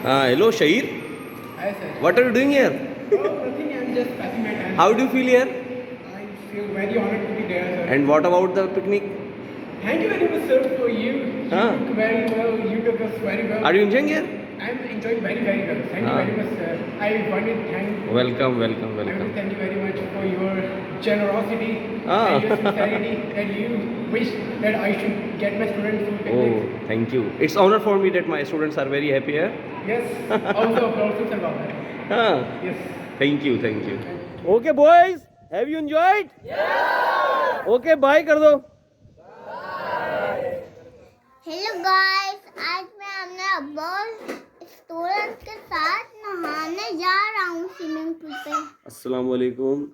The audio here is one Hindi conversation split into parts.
Hello, Shahir. Hi, sir. What are you doing here? Oh, nothing. I'm just passing my time. How do you feel here? I feel very honored to be there, sir. And what about the picnic? Thank you very much, sir, for you. You Huh? took very well. You took us very well. Are you enjoying here? I'm enjoying very, very well. Thank you Ah. very much, sir. I want to thank. Welcome. I want to thank you very much for your generosity Ah. and your sincerity that you wish that I should get my students to Oh, picnic. thank you. It's honor for me that my students are very happy here. Yes. Also, sir, about that. Ah. Yes. Thank you. Okay, boys. Have you enjoyed? Yeah. Okay, bye कर दो. हेलो गाइस, आज मैं अपने अब्बा स्टूडेंट के साथ नहाने जा रहा हूँ स्विमिंग पूल पे। अस्सलाम वालेकुम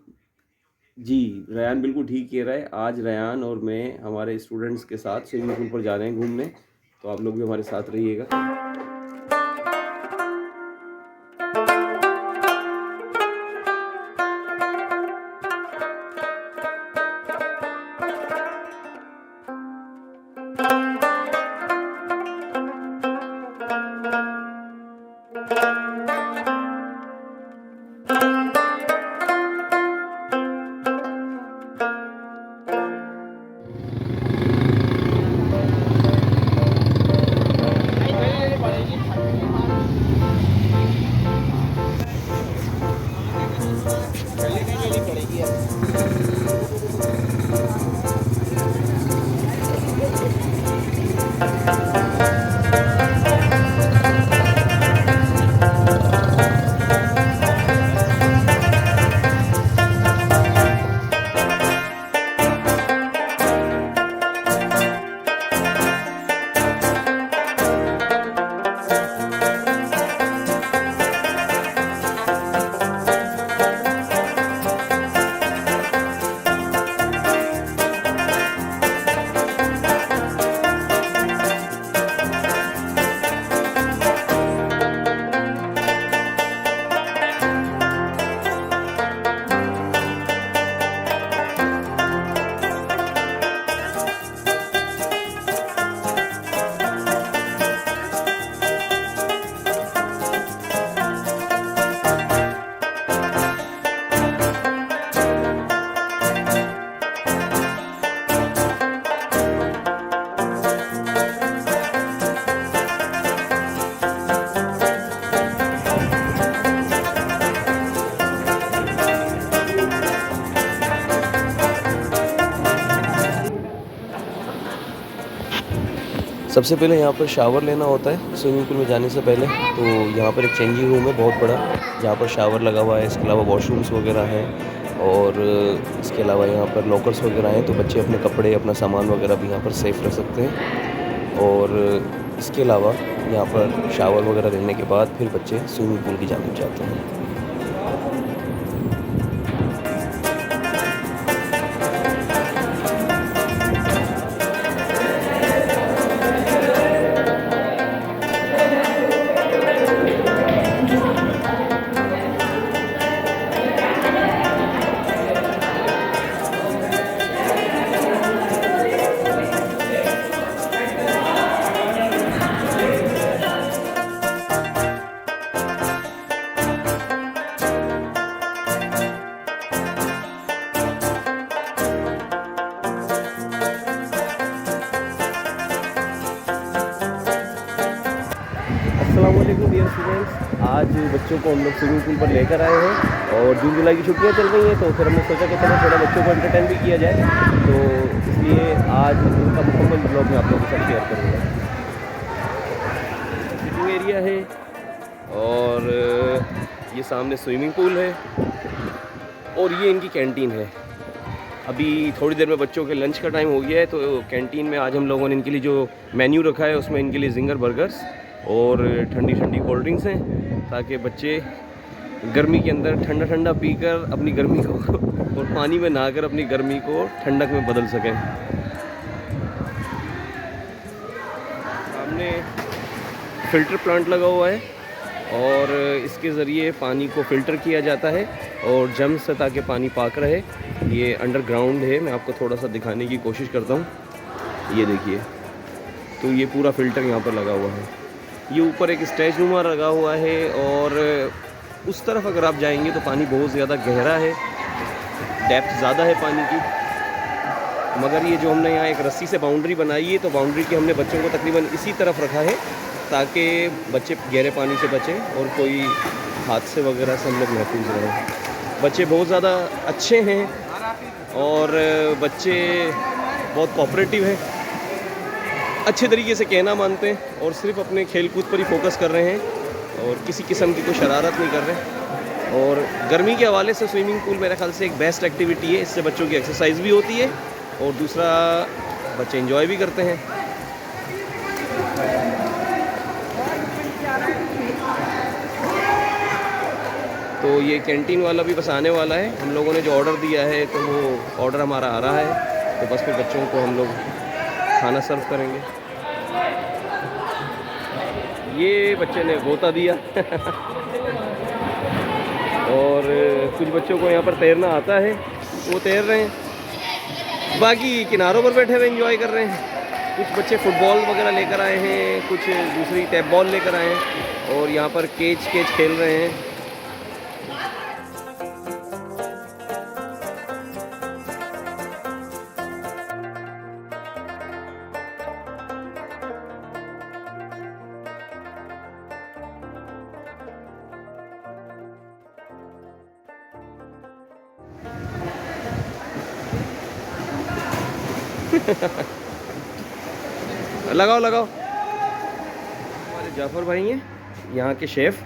जी। रयान बिल्कुल ठीक कह रहा है। आज रयान और मैं हमारे स्टूडेंट्स के साथ स्विमिंग पूल पर जा रहे हैं घूमने, तो आप लोग भी हमारे साथ रहिएगा। सबसे पहले यहाँ पर शावर लेना होता है स्विमिंग पूल में जाने से पहले। तो यहाँ पर एक चेंजिंग रूम है बहुत बड़ा, जहाँ पर शावर लगा हुआ है। इसके अलावा वॉशरूम्स वगैरह हैं और इसके अलावा यहाँ पर लॉकर्स वगैरह हैं, तो बच्चे अपने कपड़े अपना सामान वगैरह भी यहाँ पर सेफ़ रख सकते हैं। और इसके अलावा यहाँ पर शावर वगैरह लेने के बाद फिर बच्चे स्विमिंग पूल की जानिब जाते हैं। अस्सलामुअलैकुम डियर स्टूडेंट्स, आज बच्चों को हम लोग स्विमिंग पूल पर लेकर आए हैं और जून जुलाई की छुट्टियां चल रही हैं, तो फिर हमने सोचा कि चलो थोड़ा बच्चों को एंटरटेन भी किया जाए। तो इसलिए आज उनका मुकम्मल ब्लॉग मैं आप लोगों के साथ शेयर करूँगा। सिटिंग एरिया है और ये सामने स्विमिंग पूल है और ये इनकी कैंटीन है। अभी थोड़ी देर में बच्चों के लंच का टाइम हो गया है, तो कैंटीन में आज हम लोगों ने इनके लिए जो मेन्यू रखा है उसमें इनके लिए जिंगर बर्गर्स और ठंडी ठंडी कोल्ड ड्रिंक्स हैं, ताकि बच्चे गर्मी के अंदर ठंडा ठंडा पीकर अपनी गर्मी को और पानी में नहाकर अपनी गर्मी को ठंडक में बदल सकें। सामने फ़िल्टर प्लांट लगा हुआ है और इसके ज़रिए पानी को फ़िल्टर किया जाता है और जम्स से, ताकि पानी पाक रहे। ये अंडरग्राउंड है, मैं आपको थोड़ा सा दिखाने की कोशिश करता हूँ। ये देखिए, तो ये पूरा फ़िल्टर यहाँ पर लगा हुआ है। ये ऊपर एक स्टेज नुमा लगा हुआ है और उस तरफ अगर आप जाएंगे तो पानी बहुत ज़्यादा गहरा है, डेप्थ ज़्यादा है पानी की। मगर ये जो हमने यहाँ एक रस्सी से बाउंड्री बनाई है, तो बाउंड्री के हमने बच्चों को तकरीबन इसी तरफ रखा है ताकि बच्चे गहरे पानी से बचें और कोई हादसे वगैरह से हम लोग महफूज रहें। बच्चे बहुत ज़्यादा अच्छे हैं और बच्चे बहुत कोऑपरेटिव हैं, अच्छे तरीके से कहना मानते हैं और सिर्फ अपने खेल कूद पर ही फोकस कर रहे हैं और किसी किस्म की कोई शरारत नहीं कर रहे। और गर्मी के हवाले से स्विमिंग पूल मेरे ख्याल से एक बेस्ट एक्टिविटी है, इससे बच्चों की एक्सरसाइज भी होती है और दूसरा बच्चे एंजॉय भी करते हैं। तो ये कैंटीन वाला भी बस आने वाला है, हम लोगों ने जो ऑर्डर दिया है तो वो ऑर्डर हमारा आ रहा है, तो बस फिर बच्चों को हम लोग खाना सर्व करेंगे। ये बच्चे ने गोता दिया और कुछ बच्चों को यहाँ पर तैरना आता है, वो तैर रहे हैं, बाकी किनारों पर बैठे हुए एंजॉय कर रहे हैं। कुछ बच्चे फुटबॉल वगैरह लेकर आए हैं, कुछ दूसरी टैप बॉल लेकर आए हैं और यहाँ पर केच खेल रहे हैं। लगाओ लगाओ। हमारे जाफ़र भाई हैं यहाँ के शेफ़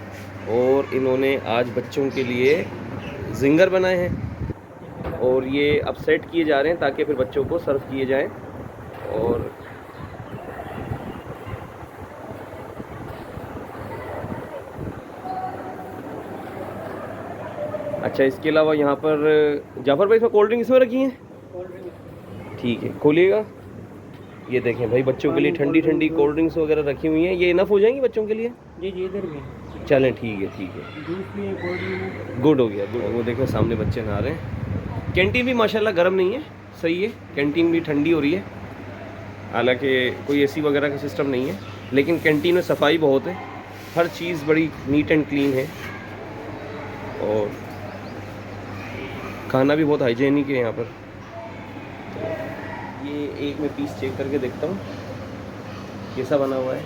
और इन्होंने आज बच्चों के लिए जिंगर बनाए हैं और ये अब सेट किए जा रहे हैं ताकि फिर बच्चों को सर्व किए जाएं। और अच्छा, इसके अलावा यहाँ पर जाफ़र भाई इसमें कोल्ड ड्रिंक इसमें रखी हैं, ठीक है, खोलिएगा। ये देखें भाई, बच्चों के लिए ठंडी ठंडी कोल्ड ड्रिंक्स वगैरह रखी हुई हैं। ये इनफ हो जाएंगी बच्चों के लिए? जी जी, इधर भी चलें, ठीक है ठीक है, गुड हो गया, गुड। वो देखो सामने बच्चे नहा रहे हैं। कैंटीन भी माशाल्लाह गर्म नहीं है, सही है, कैंटीन भी ठंडी हो रही है। हालांकि कोई एसी वगैरह का सिस्टम नहीं है, लेकिन कैंटीन में सफाई बहुत है, हर चीज़ बड़ी नीट एंड क्लीन है और खाना भी बहुत हाइजीनिक है यहाँ पर। ये एक मैं पीस चेक करके देखता हूँ कैसा बना हुआ है।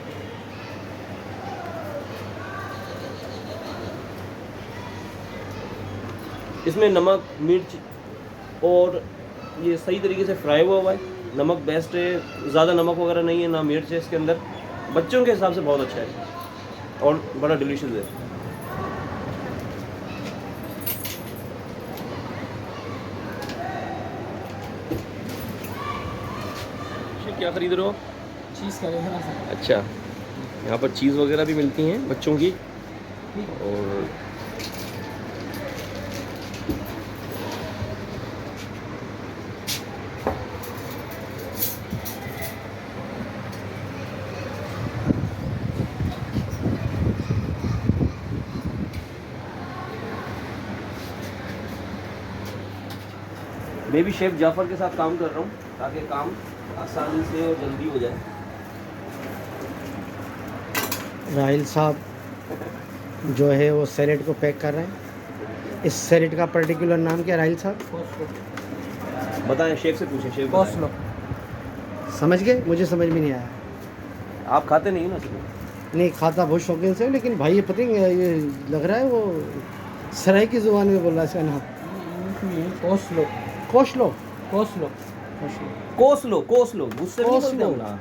इसमें नमक मिर्च और ये सही तरीके से फ्राई हुआ है, नमक बेस्ट है, ज़्यादा नमक वगैरह नहीं है, ना मिर्च है इसके अंदर। बच्चों के हिसाब से बहुत अच्छा है और बड़ा डिलीशियस है। क्या खरीद रहे हो? चीज़ का रेफरेंस। अच्छा, यहाँ पर चीज़ वगैरह भी मिलती हैं बच्चों की। और मैं भी शेफ़ जाफ़र के साथ काम कर रहा हूँ ताकि काम आसानी से और जल्दी हो जाए। राहिल साहब जो है वो सैलेड को पैक कर रहे हैं। इस सैलेड का पर्टिकुलर नाम क्या राहिल साहब? बताएं, शेफ़ से पूछें। शेफ़ कोस्लो। समझ गए? मुझे समझ में नहीं आया। आप खाते नहीं ना? नहीं खाता, बहुत शौकीन से, लेकिन भाई ये पता नहीं, ये लग रहा है वो सराय की ज़ुबान में बोल रहा है इसका नाम। कोस्लो। कोस्लो। कोस्लो। कोस्लो। कोस्लो गुस्से में नहीं बोलते हम ना।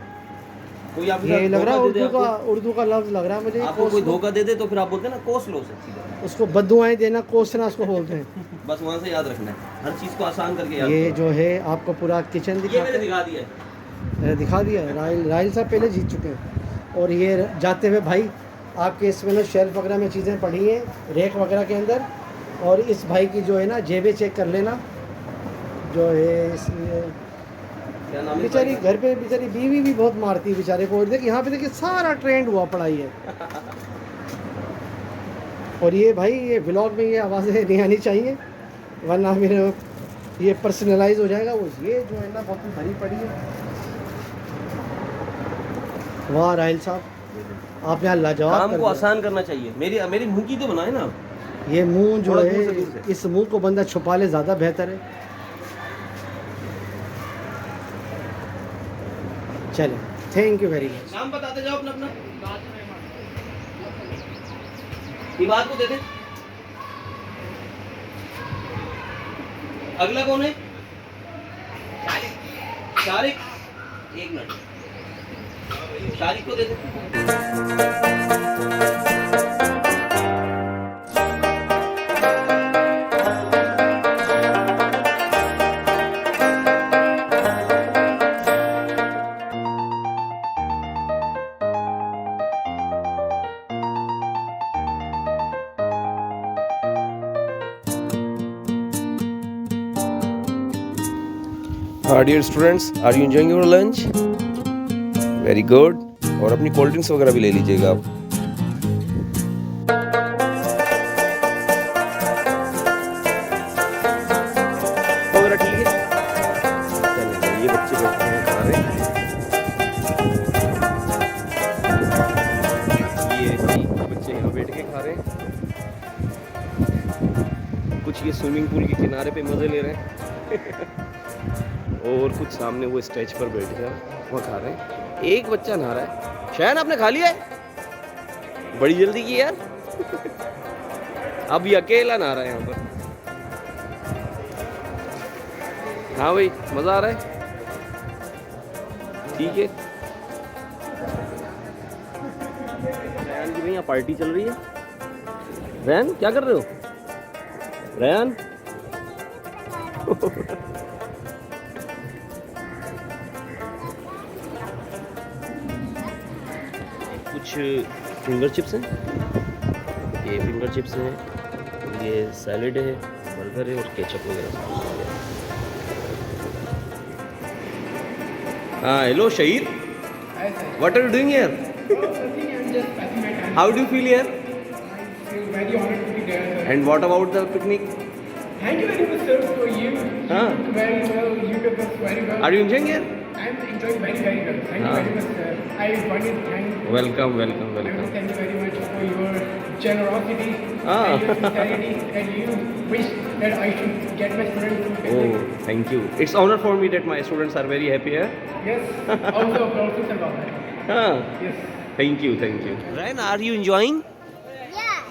कोई आपके ये साथ लग रहा है धोखा दे दे उर्दू का लफ्ज़ लग रहा है मुझे। आपको कोई धोखा दे दे तो फिर आप बोलते हैं ना कोस्लो से सीधा। उसको बद्दुआएं देना, कोसना उसको बोलते हैं। बस वहाँ से याद रखना है, हर चीज़ को आसान करके याद ये करो। जो है आपको पूरा किचन ये मैंने दिखा दिया है। दिखा दिया है। राहिल साहब पहले जीत चुके हैं। और ये जाते हुए भाई आपके इसमें ना शेल्फ वगैरह में चीज़ें पड़ी हैं, रेक वगैरह के अंदर। और इस भाई की जो है ना जेबें चेक कर लेना, जो है क्या नाम है? बेचारी घर पे बेचारी बीवी भी बहुत मारती है बेचारे को। और देखिए यहाँ पे देखिए सारा ट्रेंड हुआ पड़ाई है। और ये भाई ये व्लॉग में ये आवाज़ें नहीं आनी चाहिए, वरना मेरे ये पर्सनलाइज हो जाएगा। वो ये जो है ना बहुत भरी पड़ी है। वाह राहिल साहब, आप यहाँ लाजवाब काम कर को रहे आसान करना चाहिए। मेरी मुंह की तो बनाए ना। हो। ये मुंह जो थोड़ा है दूर से, दूर से। इस मुंह को बंदा छुपा ले ज़्यादा बेहतर है। चले, थैंक यू वेरी मच। नाम बताते जाओ अपना अपना। ये बात को दे दे। अगला कौन है? शारिक। एक मिनट, शारिक को दे दे। Dear students, are you enjoying your lunch? Very good. और अपनी कोल्ड ड्रिंक्स वगैरह भी ले लीजिएगा आप। वगैरह ठीक है। चलिए, ये बच्चे बैठे हैं खा रहे हैं। ये बच्चे यहाँ बैठ के खा रहे हैं। कुछ ये स्विमिंग पूल के किनारे पे मजे ले रहे हैं और कुछ सामने वो स्टेज पर बैठ कर वहाँ खा रहे हैं। एक बच्चा नहा रहा है। शायन, आपने खा लिया है? बड़ी जल्दी की यार। अब ये अकेला नहा रहा है यहाँ पर। हाँ भाई, मजा आ रहा है? ठीक है। रैन की भाई यहाँ पार्टी चल रही है। रैन, क्या कर रहे हो? रैन कुछ फिंगर चिप्स हैं, ये फिंगर चिप्स हैं, ये सैलेड है, बर्गर है और केचप वगैरह। हाँ, hello Shahid, what are you doing here? How do you feel here? Very honored to be there, sir. And what about the picnic? Thank you very much, sir, for you. Huh? Very well. You did this very well. Are you enjoying here? I'm enjoying very well. Thank you very much, sir. I want to thank. Welcome welcome I want to welcome. thank you very much for your generosity Ah. and your sincerity, and you wish that I should get my students to Oh, visit. thank you. It's honor for me that my students are very happy here. Yes. Also, sir, Baba. हाँ, Yes. thank you, thank you. Ryan, are you enjoying? Yes,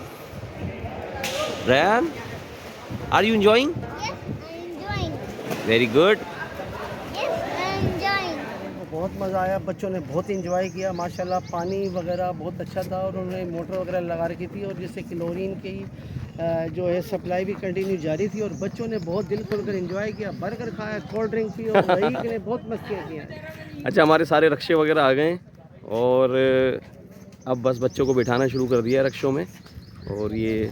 Ryan, are you enjoying? yes, I'm enjoying. Very good. Yes, I'm enjoying. बहुत मज़ा आया, बच्चों ने बहुत इंजॉय किया माशाल्लाह। पानी वगैरह बहुत अच्छा था और उन्होंने मोटर वगैरह लगा रखी थी और जिससे क्लोरीन की जो है सप्लाई भी कंटिन्यू जारी थी और बच्चों ने बहुत दिल खोलकर एंजॉय किया। बर्गर खाया, कोल्ड ड्रिंक पी और वही के लिए बहुत मस्तियाँ की। अच्छा, हमारे सारे रक्शे वगैरह आ गए हैं और अब बस बच्चों को बिठाना शुरू कर दिया है रक्षों में। और ये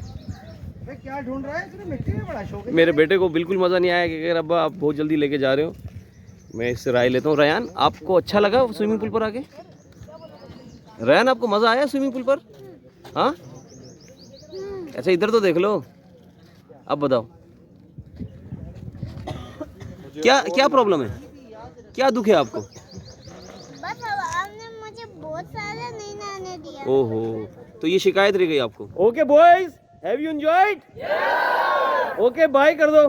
क्या ढूंढ रहा है? इतने मिट्टी में बड़ा शौक है। मेरे बेटे को बिल्कुल मज़ा नहीं आया कि अगर अब्बा आप बहुत जल्दी लेके जा रहे हो। मैं इससे राय लेता हूँ। रयान, आपको अच्छा लगा स्विमिंग पूल पर आके? रयान, आपको मज़ा आया स्विमिंग पूल पर? हाँ, अच्छा इधर तो देख लो। अब बताओ, क्या क्या प्रॉब्लम है? क्या दुख है आपको? बस अब आपने मुझे बहुत सारा नहीं नहाने दिया। ओहो, तो ये शिकायत रह गई आपको। Okay boys, have you enjoyed? Okay, bye कर दो।